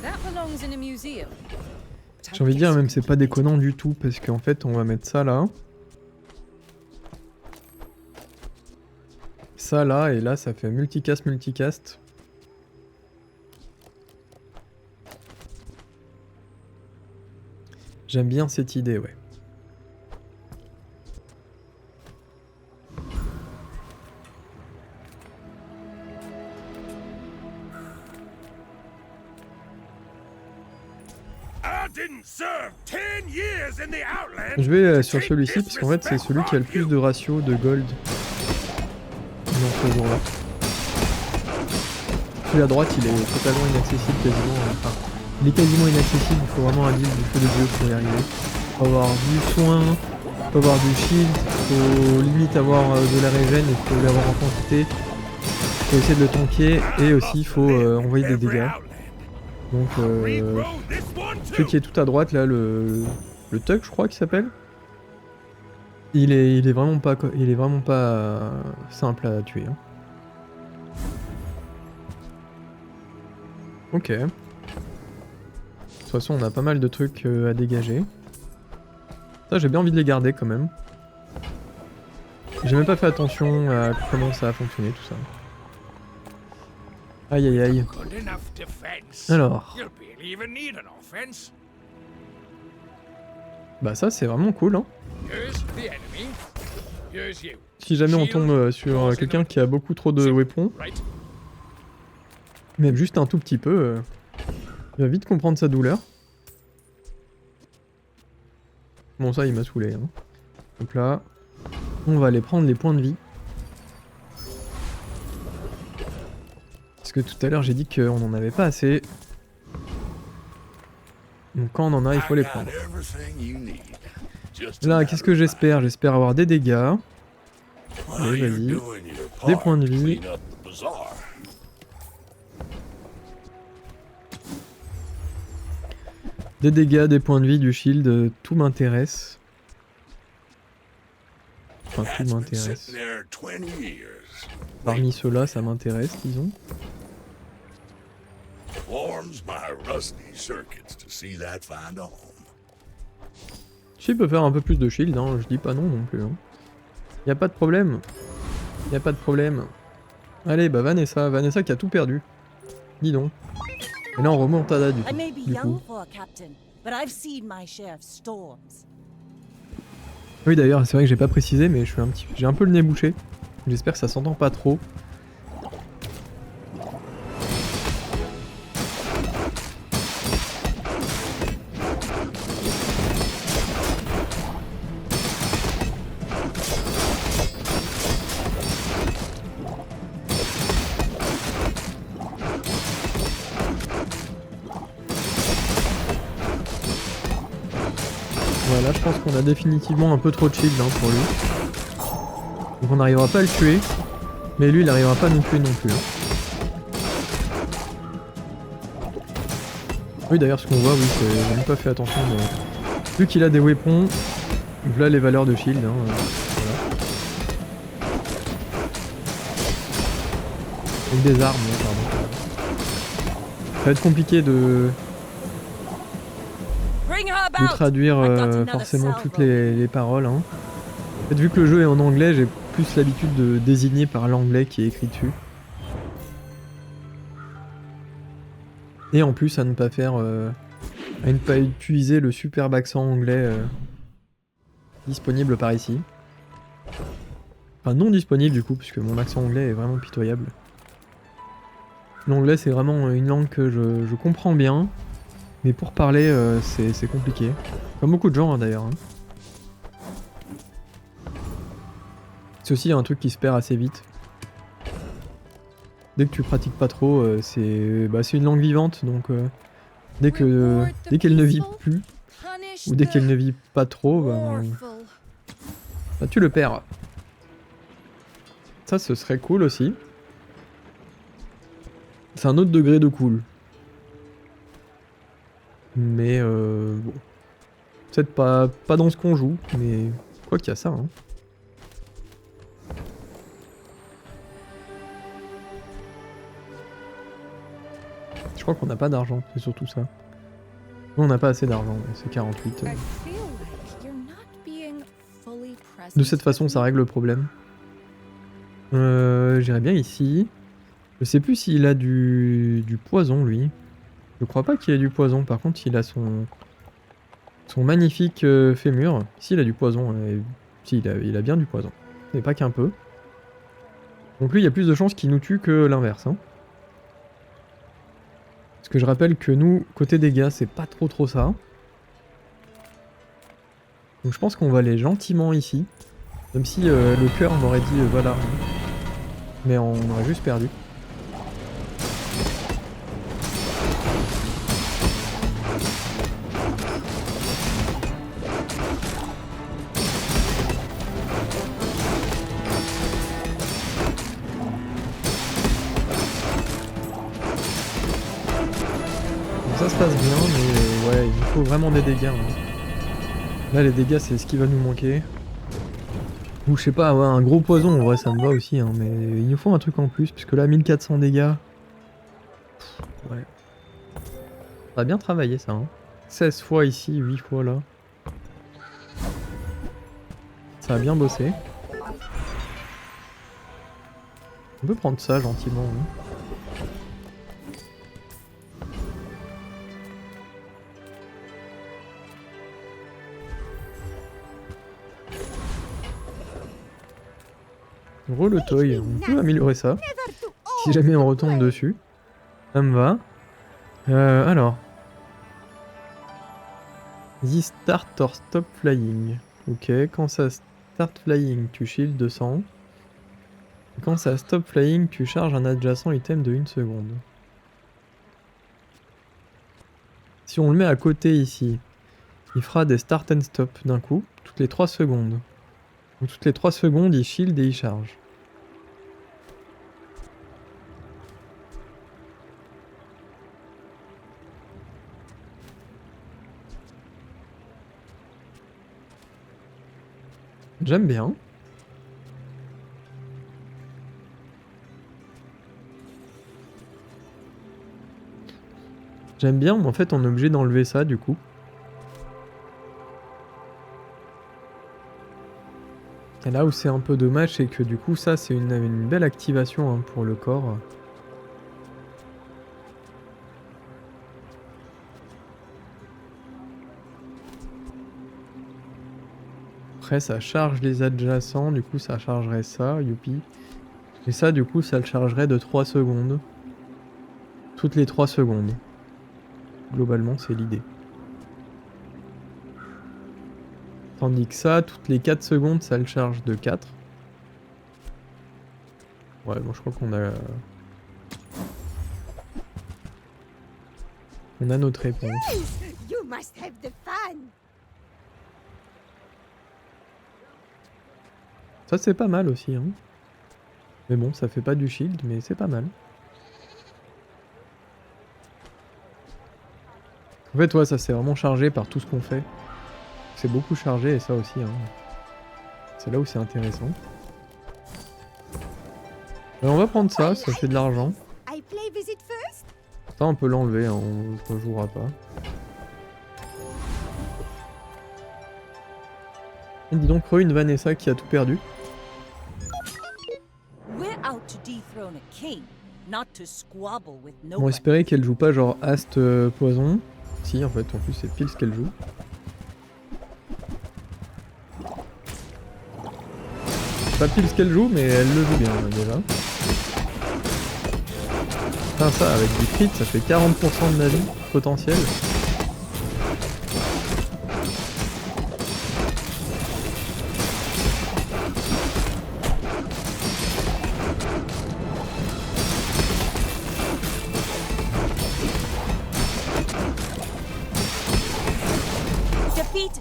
That belongs in a museum. J'ai envie de dire même c'est pas déconnant du tout parce qu'en fait on va mettre ça là. Ça là et là ça fait multicast. J'aime bien cette idée, ouais. Je vais sur celui-ci parce qu'en fait c'est celui qui a le plus de ratio de gold dans ce jour-là. Celui à droite il est totalement inaccessible quasiment. Enfin, il est quasiment inaccessible, il faut vraiment un deal du feu de Dieu pour y arriver. Faut avoir du soin, faut avoir du shield, faut limite avoir de la régène, il faut l'avoir en quantité. Faut essayer de le tanker et aussi il faut envoyer des dégâts. Donc celui qui est tout à droite là, le Tuck je crois qu'il s'appelle. Il est vraiment pas simple à tuer. Hein. Ok. De toute façon on a pas mal de trucs à dégager. Ça, j'ai bien envie de les garder quand même. J'ai même pas fait attention à comment ça a fonctionné tout ça. Aïe aïe aïe. Good enough defense. Alors, You'll barely even need an offense. bah ça c'est vraiment cool hein. Here's the enemy. Here's you. Si jamais on tombe sur quelqu'un qui a beaucoup trop de weapons, Right? même juste un tout petit peu, il va vite comprendre sa douleur. Bon ça il m'a saoulé hein. Donc là, on va aller prendre les points de vie. Parce que tout à l'heure j'ai dit qu'on n'en avait pas assez. Donc quand on en a, il faut les prendre. Là, qu'est-ce que j'espère? J'espère avoir des dégâts. Allez, vas-y. Des points de vie. Des dégâts, des points de vie, du shield, tout m'intéresse. Enfin, tout m'intéresse. Parmi ceux-là, ça m'intéresse, disons. S'il peut faire un peu plus de shield, hein, je dis pas non non plus. Hein. Y a pas de problème. Y a pas de problème. Allez, bah Vanessa qui a tout perdu. Dis donc. Et là on remonte à I may be du young coup. for a captain, but I've seen my share of storms. Oui d'ailleurs, c'est vrai que j'ai pas précisé, mais j'ai un peu le nez bouché. J'espère que ça s'entend pas trop. Voilà, je pense qu'on a définitivement un peu trop de shield hein, pour lui. Donc on n'arrivera pas à le tuer. Mais lui, il n'arrivera pas à nous tuer non plus. Hein. Oui, d'ailleurs, ce qu'on voit, oui, j'ai même pas fait attention. Mais... vu qu'il a des weapons, voilà les valeurs de shield. Hein, voilà. Avec des armes, pardon. Ça va être compliqué de traduire forcément toutes les paroles. Hein. En fait, vu que le jeu est en anglais, j'ai plus l'habitude de désigner par l'anglais qui est écrit dessus. Et en plus à ne pas faire... à ne pas utiliser le superbe accent anglais disponible par ici. Enfin non disponible du coup, puisque mon accent anglais est vraiment pitoyable. L'anglais c'est vraiment une langue que je comprends bien. Mais pour parler, c'est compliqué. Comme beaucoup de gens hein, d'ailleurs. Hein. C'est aussi un truc qui se perd assez vite. Dès que tu pratiques pas trop, c'est une langue vivante, donc dès qu'elle ne vit plus, ou dès qu'elle ne vit pas trop, bah, tu le perds. Ça, ce serait cool aussi. C'est un autre degré de cool. Mais bon. Peut-être pas dans ce qu'on joue, mais quoi qu'il y a ça. Hein. Je crois qu'on n'a pas d'argent, c'est surtout ça. Nous, on n'a pas assez d'argent, c'est 48. De cette façon, ça règle le problème. J'irais bien ici. Je sais plus s'il a du poison, lui. Je crois pas qu'il ait du poison, par contre, il a son magnifique fémur. Ici, il a du poison. Si, il a bien du poison. Mais pas qu'un peu. Donc lui, il y a plus de chances qu'il nous tue que l'inverse. Hein. Parce que je rappelle que nous, côté dégâts, c'est pas trop ça. Donc je pense qu'on va aller gentiment ici. Même si le cœur m'aurait dit voilà. Mais on aurait juste perdu. Ça se passe bien, mais ouais, il faut vraiment des dégâts. Hein. Là, les dégâts, c'est ce qui va nous manquer. Ou je sais pas, ouais, un gros poison, en vrai, ça me va aussi, hein, mais il nous faut un truc en plus, puisque là, 1400 dégâts. Pff, ouais. Ça a bien travaillé, ça. Hein. 16 fois ici, 8 fois là. Ça a bien bossé. On peut prendre ça gentiment. Hein. Le toy, on peut améliorer ça. Si jamais on retombe dessus. Ça me va. Alors. The start or stop flying. Ok, quand ça start flying, tu shield 200. Quand ça stop flying, tu charges un adjacent item de 1 seconde. Si on le met à côté ici, il fera des start and stop d'un coup, toutes les 3 secondes. Donc toutes les 3 secondes, il shield et il charge. J'aime bien. J'aime bien, mais en fait on est obligé d'enlever ça du coup. Et là où c'est un peu dommage, c'est que du coup ça c'est une belle activation hein, pour le corps. Après ça charge les adjacents, du coup ça chargerait ça, youpi. Et ça du coup ça le chargerait de 3 secondes. Toutes les 3 secondes. Globalement, c'est l'idée. Tandis que ça, toutes les 4 secondes, ça le charge de 4. Ouais, bon, je crois qu'on a... On a notre réponse. You must have the fun. Ça, c'est pas mal aussi, hein. Mais bon, ça fait pas du shield, mais c'est pas mal. En fait, ouais, ça c'est vraiment chargé par tout ce qu'on fait. C'est beaucoup chargé et ça aussi. Hein. C'est là où c'est intéressant. Alors, on va prendre ça, ça fait de l'argent. I play visit first. Ça, on peut l'enlever, hein, on ne jouera pas. Et dis donc, une Vanessa qui a tout perdu. We're out to dethrone a king, not to squabble with no On one. espérait qu'elle joue pas genre Ast Poison. Si, en fait, en plus, c'est pile ce qu'elle joue. Pas pile ce qu'elle joue, mais elle le joue bien, déjà. Putain, ça, avec du crit, ça fait 40% de la vie potentielle.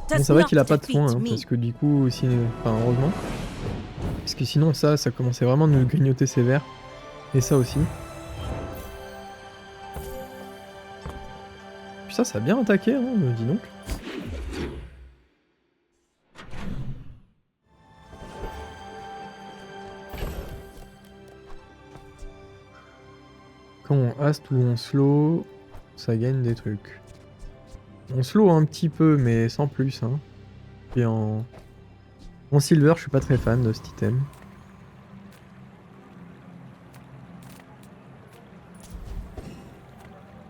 Bon, c'est vrai qu'il a pas de soin, hein, parce que du coup, si... enfin, heureusement. Parce que sinon, ça commençait vraiment à nous grignoter sévère. Et ça aussi. Puis ça a bien attaqué, hein, dis donc. Quand on haste ou on slow, ça gagne des trucs. On slow un petit peu, mais sans plus. Hein. Et en silver, je suis pas très fan de cet item.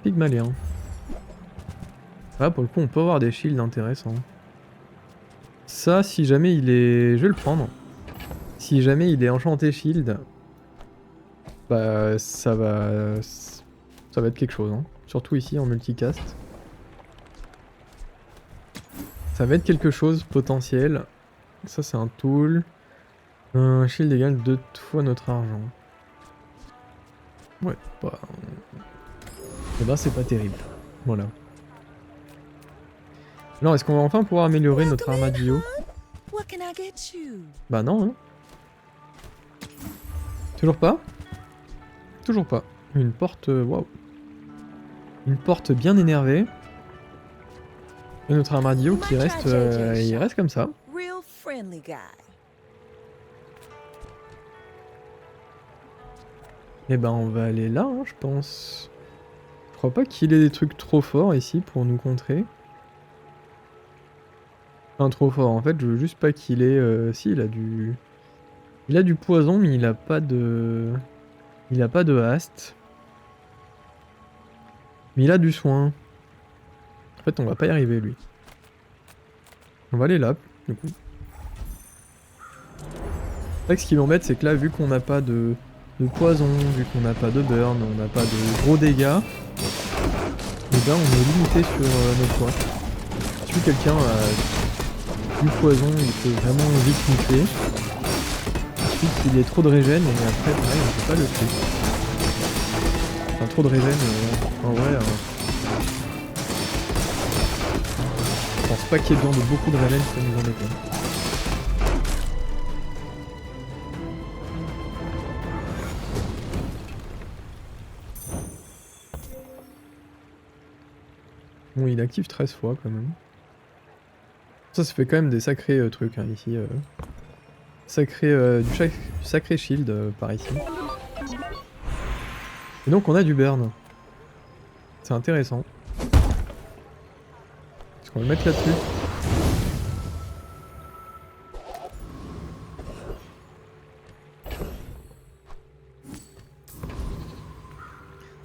Pygmalion. Là, pour le coup, on peut avoir des shields intéressants. Ça, si jamais il est... Je vais le prendre. Si jamais il est enchanté shield, bah ça va être quelque chose. Hein. Surtout ici en multicast. Ça va être quelque chose potentiel. Ça c'est un tool. Un shield égale 2 fois notre argent. Ouais, bah... Et bah c'est pas terrible. Voilà. Alors est-ce qu'on va enfin pouvoir améliorer notre armadillo? What can I get you? Bah non, hein. Toujours pas? Toujours pas. Une porte... Waouh. Une porte bien énervée. Et notre armadillo qui reste... il reste comme ça. Real friendly guy. Et ben on va aller là, hein, je pense. Je crois pas qu'il ait des trucs trop forts ici pour nous contrer. Enfin, trop fort. En fait, je veux juste pas qu'il ait... Si, il a du... Il a du poison, mais il a pas de... Il a pas de haste. Mais il a du soin. En fait, on va pas y arriver, lui. On va aller là, du coup. C'est vrai que ce qui m'embête, c'est que là, vu qu'on n'a pas de poison, vu qu'on n'a pas de burn, on n'a pas de gros dégâts, et ben on est limité sur nos points. Si quelqu'un a du poison, il peut vraiment vite nous tuer. Ensuite, il est trop de régène, et après, pareil, on peut pas le tuer. Enfin, trop de régène, en vrai... je pense pas qu'il y ait besoin de beaucoup de régène pour nous embêter. Bon, il active 13 fois quand même. Ça fait quand même des sacrés trucs hein, ici. Sacré shield par ici. Et donc on a du burn. C'est intéressant. Est-ce qu'on va le mettre là-dessus?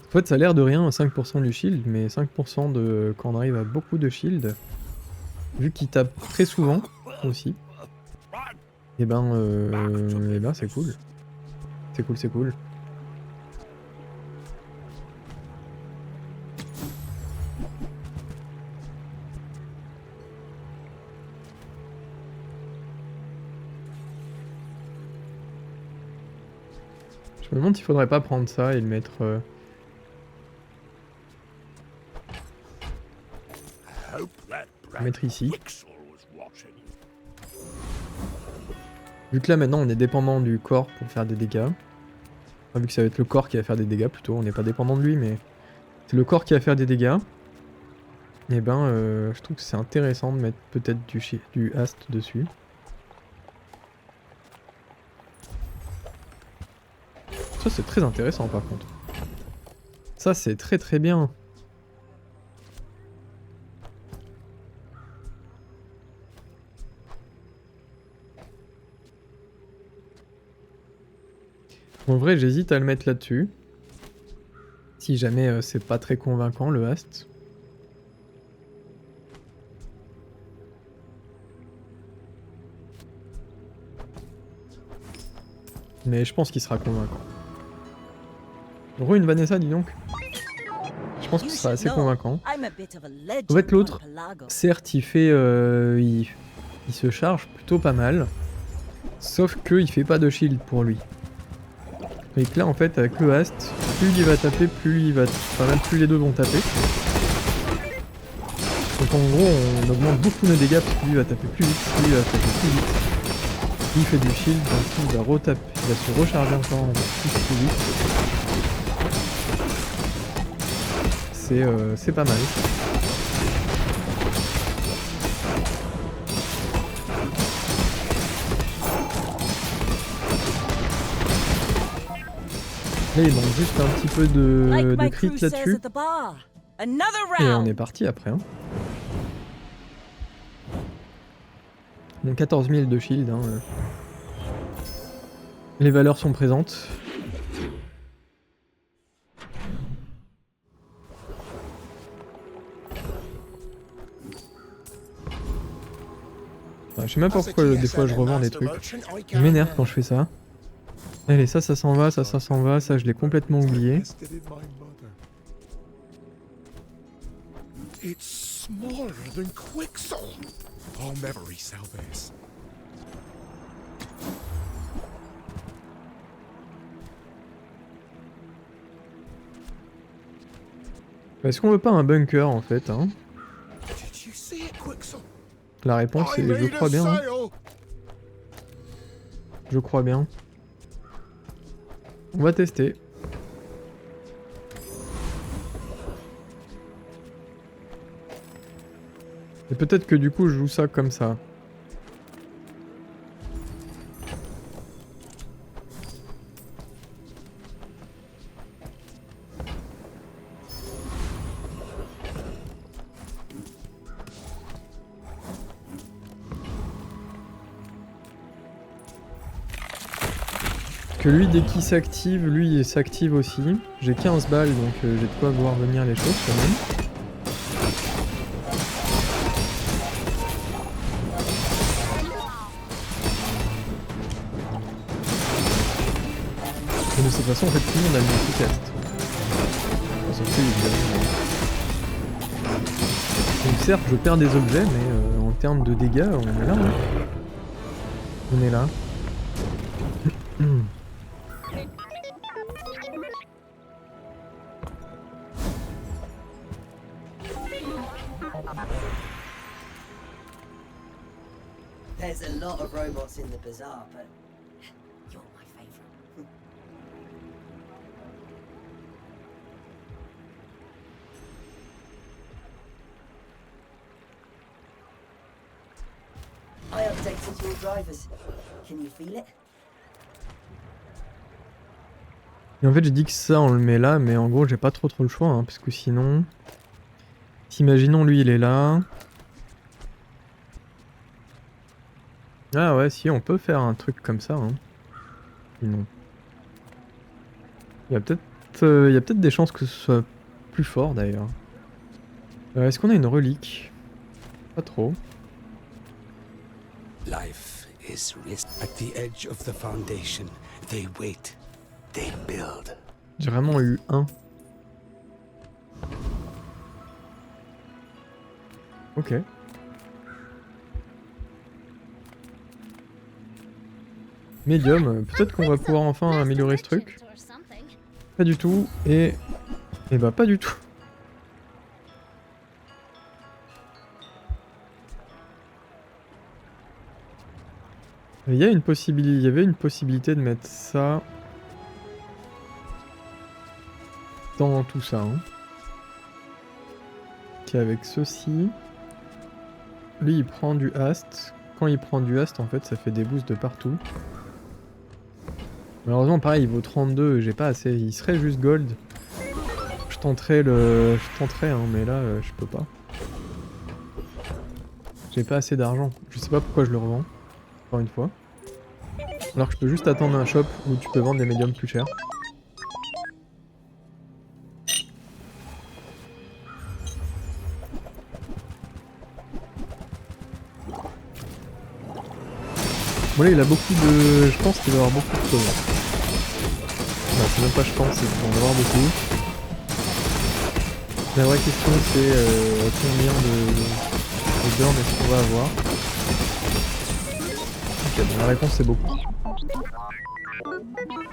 En fait, ça a l'air de rien, 5% du shield, mais 5% de quand on arrive à beaucoup de shield, vu qu'il tape très souvent aussi, et ben c'est cool. C'est cool, c'est cool. Je me demande s'il faudrait pas prendre ça et le mettre... mettre ici. Vu que là maintenant on est dépendant du corps pour faire des dégâts. Enfin, vu que ça va être le corps qui va faire des dégâts plutôt, on n'est pas dépendant de lui mais c'est le corps qui va faire des dégâts. Et ben je trouve que c'est intéressant de mettre peut-être du hast dessus. Ça c'est très intéressant par contre. Ça c'est très très bien. En vrai, j'hésite à le mettre là-dessus. Si jamais c'est pas très convaincant le hast. Mais je pense qu'il sera convaincant. Une Vanessa, dis donc. Je pense que ce sera assez convaincant. En fait, l'autre, certes, il fait, il se charge plutôt pas mal. Sauf qu'il fait pas de shield pour lui. Et que là, en fait, avec le hast, plus il va taper, plus il va... Enfin, même plus les deux vont taper. Donc en gros, on augmente beaucoup nos dégâts, parce que lui il va taper plus vite, lui il va taper plus vite. Lui il fait du shield, donc il va retaper, il va se recharger encore plus vite. C'est pas mal. Là il manque juste un petit peu de crit là-dessus. Et on est parti après. Hein. Donc 14 000 de shield. Hein. Les valeurs sont présentes. Enfin, je sais même pas pourquoi des fois je revends des trucs. Je m'énerve quand je fais ça. Allez, ça s'en va, ça s'en va, ça je l'ai complètement oublié. It's smaller than Quixel. I'll never resell this. Est-ce qu'on veut pas un bunker en fait hein? Did you see it, Quixel? La réponse est je crois bien. Hein. Je crois bien. On va tester. Et peut-être que du coup je joue ça comme ça. que lui, dès qu'il s'active, lui il s'active aussi. J'ai 15 balles, donc j'ai de quoi voir venir les choses quand même. Et de cette façon, en fait, tout le monde a le multicast. Enfin, sauf lui, évidemment. Donc certes, je perds des objets, mais en termes de dégâts, on est là. Hein. On est là. There's a lot of robots in the bazaar, but you're my favorite. I updated your drivers. Can you feel it? Et en fait, j'ai dit que ça, on le met là, mais en gros, j'ai pas trop le choix, hein, parce que sinon... Imaginons, lui, il est là. Ah ouais, si, on peut faire un truc comme ça. Hein. Sinon. Il y a peut-être des chances que ce soit plus fort, d'ailleurs. Est-ce qu'on a une relique? Pas trop. Life is risk at the edge of the foundation. They wait. They build. J'ai vraiment eu un. Ok. Médium, peut-être qu'on va pouvoir enfin améliorer ce truc. Pas du tout, et bah pas du tout. Il y avait une possibilité de mettre ça dans tout ça. Hein. Ok, avec ceci, lui il prend du hast. Quand il prend du hast, en fait, ça fait des boosts de partout. Malheureusement, pareil, il vaut 32, j'ai pas assez. Il serait juste gold. Je tenterais, hein, mais là, je peux pas. J'ai pas assez d'argent. Je sais pas pourquoi je le revends. Encore une fois. Alors que je peux juste attendre un shop où tu peux vendre des médiums plus chers. Bon là il a beaucoup de... Je pense qu'il va avoir beaucoup de choses. Non, c'est même pas je pense, c'est qu'il va en avoir beaucoup. La vraie question c'est combien de burn est-ce qu'on va avoir. Ok, bon, la réponse c'est beaucoup.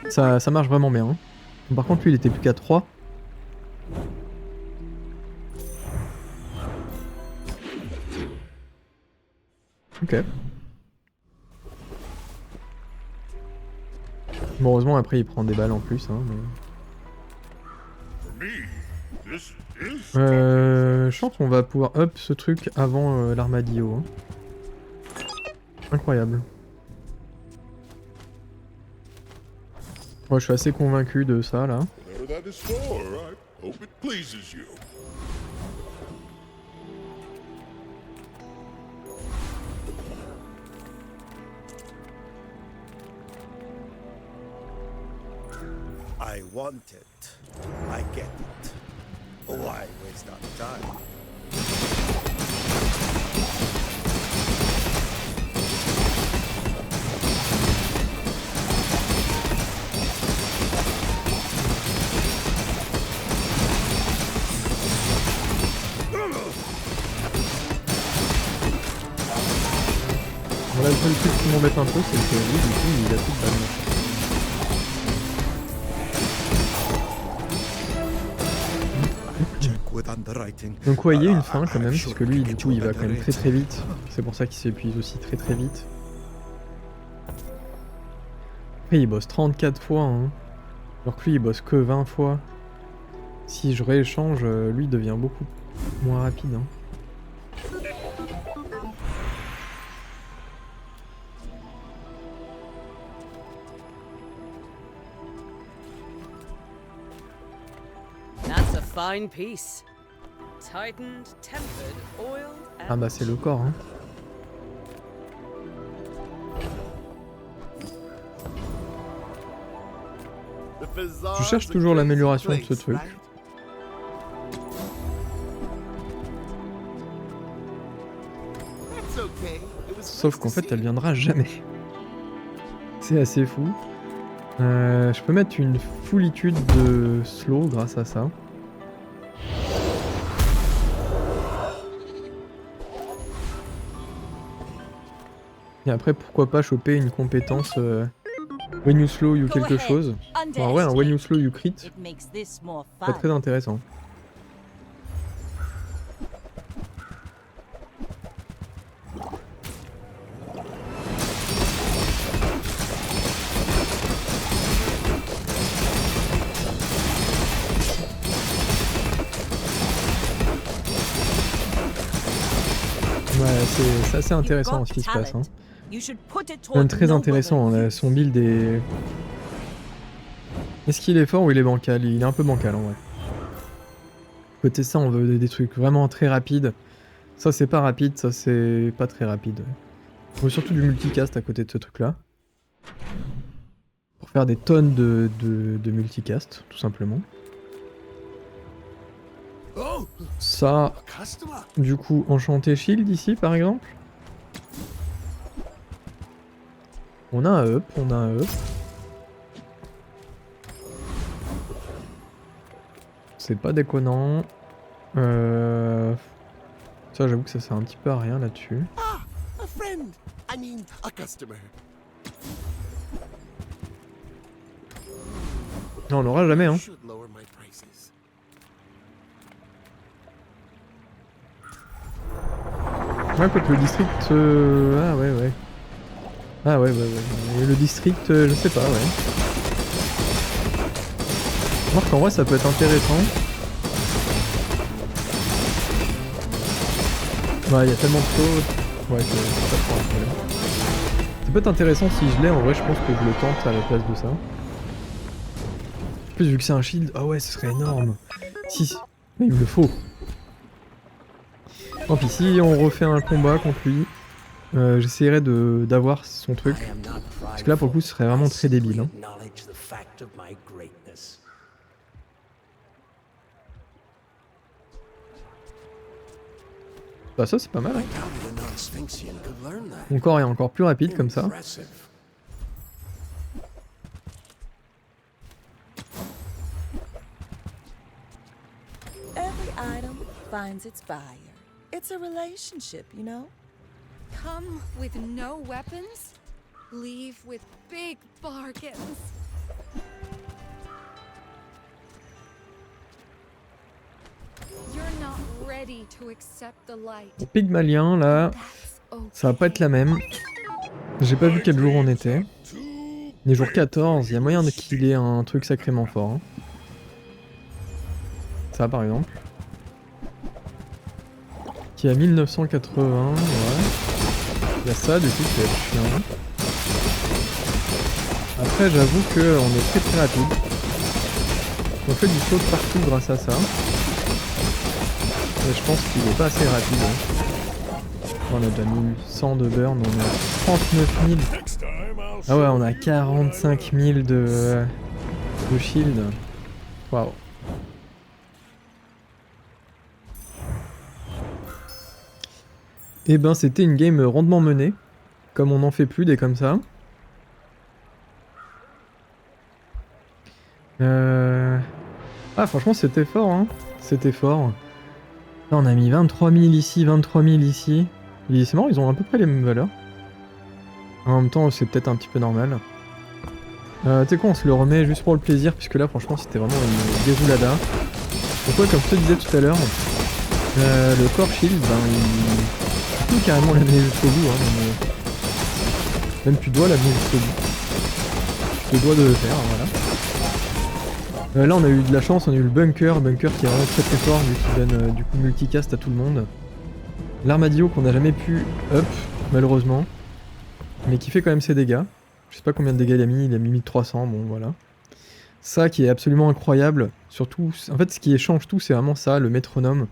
Ça marche vraiment bien. Hein. Par contre lui il était plus qu'à 3. Ok. Bon, heureusement après il prend des balles en plus. Hein, mais... je sens qu'on va pouvoir up ce truc avant l'armadillo. Hein. Incroyable. Moi je suis assez convaincu de ça là. I want it. I get it. Why waste our time? Voilà, le seul truc qui m'embête un peu c'est que lui du coup il a plus de balles. Donc ouais, il y a une fin quand même, parce que lui du coup il va quand même très vite. C'est pour ça qu'il s'épuise aussi très vite. Après il bosse 34 fois, hein. Alors que lui il bosse que 20 fois. Si je rééchange, lui il devient beaucoup moins rapide. Hein. That's a fine piece. Tightened, tempered, oiled, and... Ah bah c'est le corps. Hein. Je cherche toujours l'amélioration de ce truc. Sauf qu'en fait, elle viendra jamais. C'est assez fou. Je peux mettre une foulitude de slow grâce à ça. Et après, pourquoi pas choper une compétence when you slow you quelque chose. Bon, en vrai, un when you slow you crit, It makes this more pas fun. très intéressant. Ouais, c'est assez intéressant ce qui se passe. Hein. You should put it Même toward très nobler intéressant, là, use. son build est... Est-ce qu'il est fort ou il est bancal? Il est un peu bancal en vrai. Côté ça, on veut des trucs vraiment très rapides. Ça c'est pas rapide, ça c'est pas très rapide. On veut surtout du multicast à côté de ce truc là. Pour faire des tonnes de multicast, tout simplement. Oh, Ça, a customer. du coup, enchanté shield ici par exemple. On a un up, on a un up. C'est pas déconnant. Ça, j'avoue que ça sert un petit peu à rien là-dessus. Ah, a friend. I mean, a customer. Non, on l'aura jamais, hein. Should lower my prices. Ouais, peut-être le district... Ah ouais, ouais. Ah ouais, ouais, ouais. Et le district, je sais pas, ouais. Remarque, en vrai, ça peut être intéressant. Ouais, il y a tellement de choses. Ouais, c'est pas trop un problème. Ça peut être intéressant si je l'ai, en vrai, je pense que je le tente à la place de ça. En plus, vu que c'est un shield, ah ouais, ce serait énorme. Si, mais il me le faut. Tant pis, si on refait un combat contre lui, j'essaierai d'avoir son truc. Parce que là, pour le coup, ce serait vraiment très débile. Hein. Bah ça, c'est pas mal. Hein. Mon corps est encore plus rapide comme ça. Every item finds its buyer. It's a relationship, you know? Come with no weapons, leave with big bargains. You're not ready to accept the light. Le Pygmalien, là, That's okay. ça va pas être la même. J'ai pas vu quel jour on était. Les jours 14, il y a moyen qu'il ait un truc sacrément fort. Hein. Ça, par exemple. Qui a 1980, ouais. Il y a ça, du coup, qui va être chiant. Après, j'avoue qu'on est très très rapide. On fait du saut de partout grâce à ça. Mais je pense qu'il est pas assez rapide. Hein. On a déjà 1100 de burn, on a 39 000. Next time I'll Ah ouais, show on a you 45 000 de shield. Waouh. Et ben c'était une game rondement menée. Comme on n'en fait plus des comme ça. Ah franchement c'était fort hein. C'était fort. Là on a mis 23 000 ici, 23 000 ici. C'est marrant, ils ont à peu près les mêmes valeurs. En même temps c'est peut-être un petit peu normal. Tu sais quoi, on se le remet juste pour le plaisir, puisque là franchement c'était vraiment une déroulada. Donc ouais, comme je te disais tout à l'heure, le core shield, ben il peut carrément l'amener jusqu'au bout. Hein, même tu dois l'amener jusqu'au bout. Tu te dois de le faire, voilà. Là on a eu de la chance, on a eu le bunker qui est vraiment très très fort, vu qu'il donne du coup multicast à tout le monde. L'armadillo qu'on n'a jamais pu up, malheureusement, mais qui fait quand même ses dégâts. Je sais pas combien de dégâts il a mis 1300, bon voilà. Ça qui est absolument incroyable, surtout, en fait ce qui change tout c'est vraiment ça, le métronome.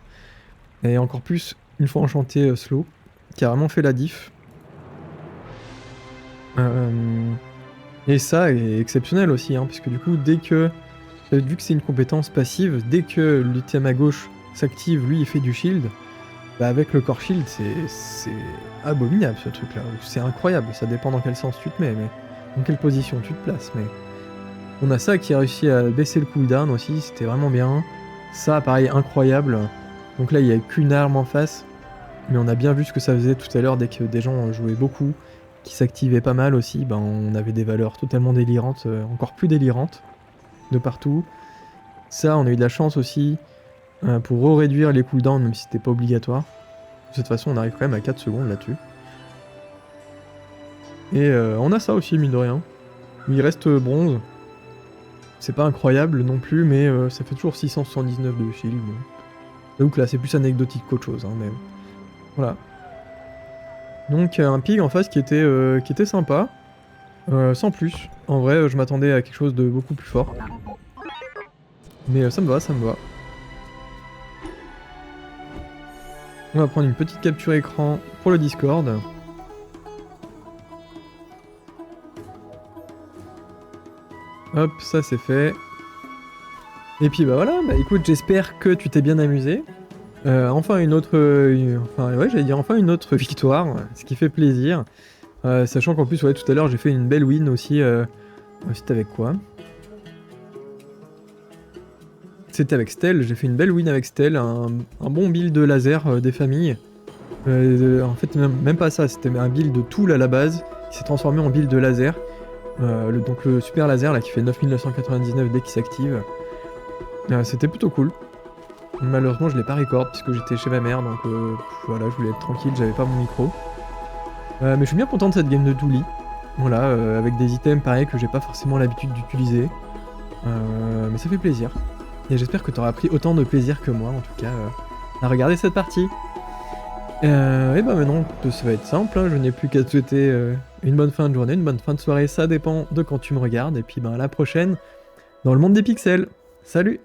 Et encore plus, une fois enchanté slow, qui a vraiment fait la diff. Et ça est exceptionnel aussi, hein, puisque du coup, dès que, vu que c'est une compétence passive, dès que l'item à gauche s'active, lui il fait du shield, bah avec le core shield, c'est abominable ce truc là. C'est incroyable, ça dépend dans quel sens tu te mets, mais dans quelle position tu te places. Mais on a ça qui a réussi à baisser le cooldown aussi, c'était vraiment bien. Ça, pareil, incroyable. Donc là, il n'y a qu'une arme en face, mais on a bien vu ce que ça faisait tout à l'heure dès que des gens jouaient beaucoup, qui s'activaient pas mal aussi, ben on avait des valeurs totalement délirantes, encore plus délirantes, de partout. Ça, on a eu de la chance aussi pour réduire les cooldowns, même si c'était pas obligatoire. De toute façon, on arrive quand même à 4 secondes là-dessus. Et on a ça aussi, mine de rien. Il reste bronze. C'est pas incroyable non plus, mais ça fait toujours 679 de shield. Donc là, c'est plus anecdotique qu'autre chose, hein, mais voilà. Donc un pig en face qui était sympa, sans plus. En vrai, je m'attendais à quelque chose de beaucoup plus fort. Mais ça me va, ça me va. On va prendre une petite capture écran pour le Discord. Hop, ça c'est fait. Et puis bah voilà, bah écoute, j'espère que tu t'es bien amusé. Enfin une autre... j'allais dire enfin une autre victoire, ce qui fait plaisir. Sachant qu'en plus, ouais, tout à l'heure, j'ai fait une belle win aussi. C'était avec quoi? C'était avec Stell, j'ai fait une belle win avec Stell, un bon build de laser des familles. En fait, même pas ça, c'était un build de tool à la base, qui s'est transformé en build de laser. Donc le super laser là qui fait 9999 dès qu'il s'active. C'était plutôt cool. Malheureusement, je l'ai pas record puisque j'étais chez ma mère, donc voilà, je voulais être tranquille, j'avais pas mon micro. Mais je suis bien content de cette game de Dooley. Voilà, avec des items pareil que j'ai pas forcément l'habitude d'utiliser. Mais ça fait plaisir. Et j'espère que tu auras pris autant de plaisir que moi, en tout cas, à regarder cette partie. Et bah maintenant, ça va être simple, hein, je n'ai plus qu'à te souhaiter une bonne fin de journée, une bonne fin de soirée, ça dépend de quand tu me regardes. Et puis bah, à la prochaine, dans le monde des pixels. Salut!